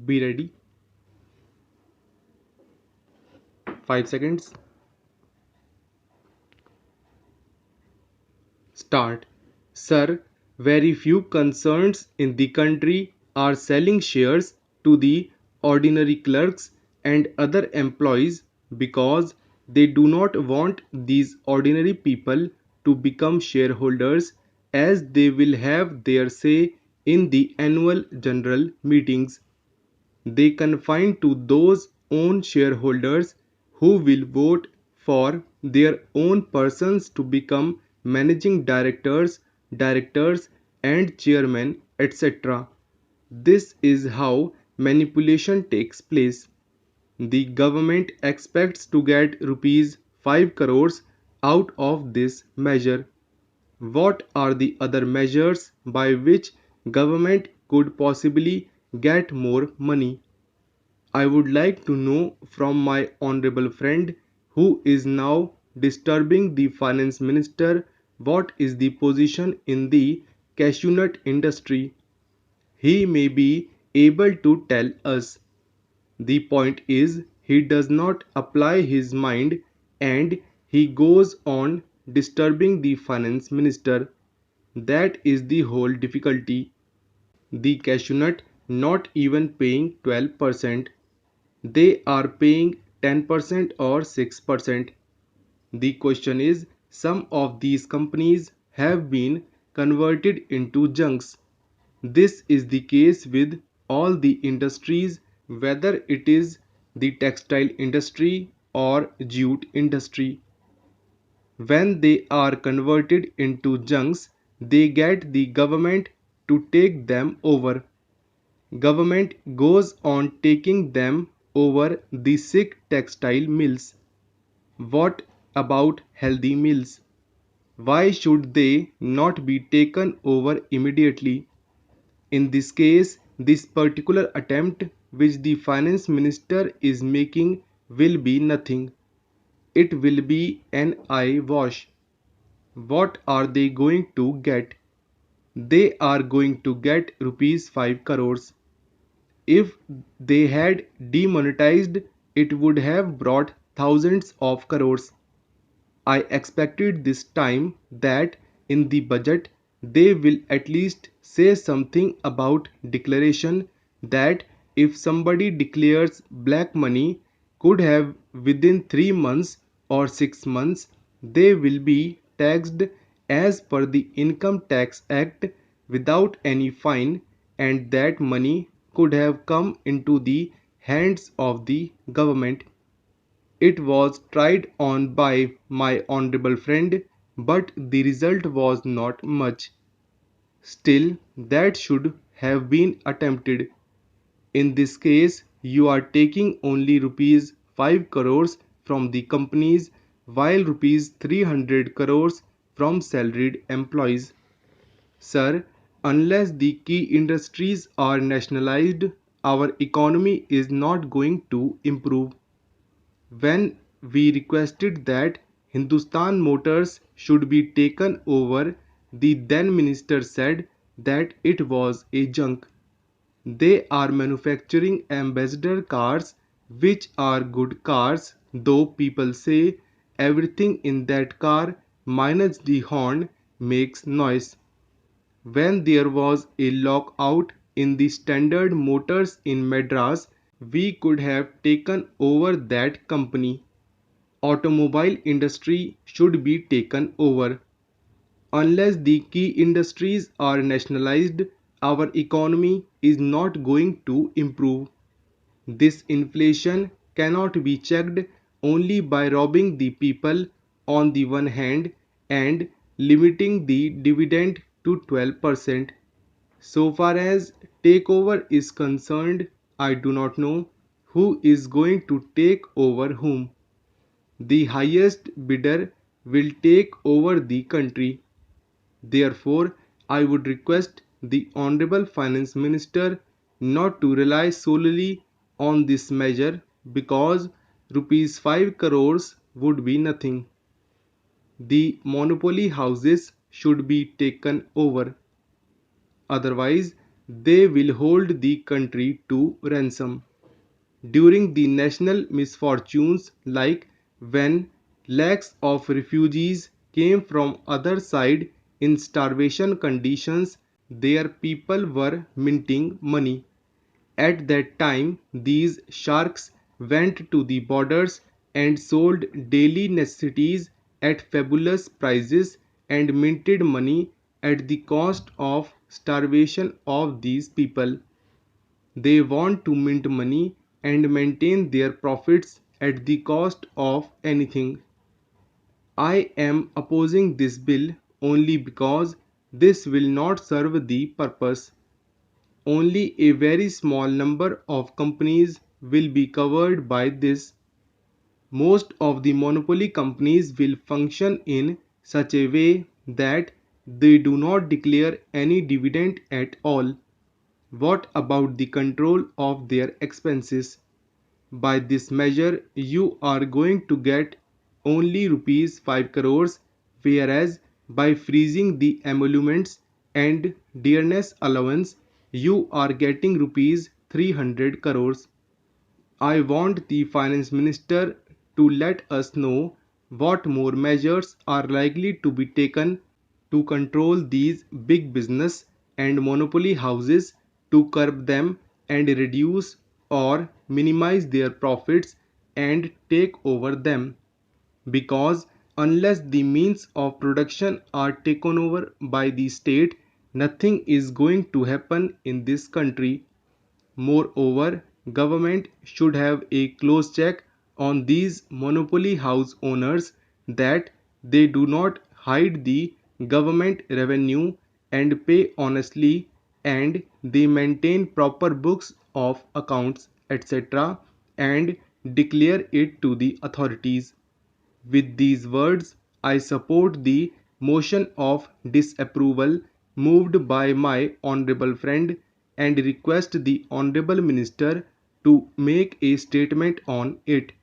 Be ready. 5 seconds. Start. Sir, very few concerns in the country are selling shares to the ordinary clerks and other employees because they do not want these ordinary people to become shareholders, as they will have their say in the annual general meetings. They confine to those own shareholders who will vote for their own persons to become managing directors and chairmen, etc. This is how manipulation takes place. The government expects to get rupees 5 crores out of this measure. What are the other measures by which government could possibly get more money? I would like to know from my honorable friend who is now disturbing the finance minister what is the position in the cashew nut industry. He may be able to tell us. The point is, he does not apply his mind and he goes on disturbing the finance minister. That is the whole difficulty. The cashew nut not even paying 12%. They are paying 10% or 6%. The question is, some of these companies have been converted into junks. This is the case with all the industries, whether it is the textile industry or jute industry. When they are converted into junks, they get the government to take them over. Government goes on taking them over the sick textile mills. What about healthy mills? Why should they not be taken over immediately? In this case, this particular attempt which the finance minister is making will be nothing. It will be an eye wash. What are they going to get? They are going to get rupees 5 crores. If they had demonetized, it would have brought thousands of crores. I expected this time that in the budget they will at least say something about declaration, that if somebody declares black money could have within 3 months or 6 months, they will be taxed as per the Income Tax Act without any fine, and that money could have come into the hands of the government. It was tried on by my honorable friend, but the result was not much. Still, that should have been attempted. In this case, you are taking only rupees 5 crores from the companies, while rupees 300 crores from salaried employees. Sir, unless the key industries are nationalized, our economy is not going to improve. When we requested that Hindustan Motors should be taken over, the then minister said that it was a junk. They are manufacturing ambassador cars, which are good cars, though people say everything in that car minus the horn makes noise. When there was a lockout in the Standard Motors in Madras, we could have taken over that company. Automobile industry should be taken over. Unless the key industries are nationalized, our economy is not going to improve. This inflation cannot be checked only by robbing the people on the one hand and limiting the dividend to 12%. So far as takeover is concerned, I do not know who is going to take over whom. The highest bidder will take over the country. Therefore, I would request the Honorable Finance Minister not to rely solely on this measure, because rupees 5 crores would be nothing. The monopoly houses should be taken over. Otherwise, they will hold the country to ransom. During the national misfortunes like when lakhs of refugees came from other side in starvation conditions, their people were minting money. At that time, these sharks went to the borders and sold daily necessities at fabulous prices and minted money at the cost of starvation of these people. They want to mint money and maintain their profits at the cost of anything. I am opposing this bill only because this will not serve the purpose. Only a very small number of companies will be covered by this. Most of the monopoly companies will function in such a way that they do not declare any dividend at all. What about the control of their expenses? By this measure, you are going to get only rupees 5 crores, whereas by freezing the emoluments and dearness allowance, you are getting rupees 300 crores. I want the finance minister to let us know what more measures are likely to be taken to control these big business and monopoly houses to curb them and reduce or minimize their profits and take over them. Because unless the means of production are taken over by the state, nothing is going to happen in this country. Moreover, government should have a close check on these monopoly house owners that they do not hide the government revenue and pay honestly and they maintain proper books of accounts etc. and declare it to the authorities. With these words, I support the motion of disapproval moved by my honorable friend and request the honorable minister to make a statement on it.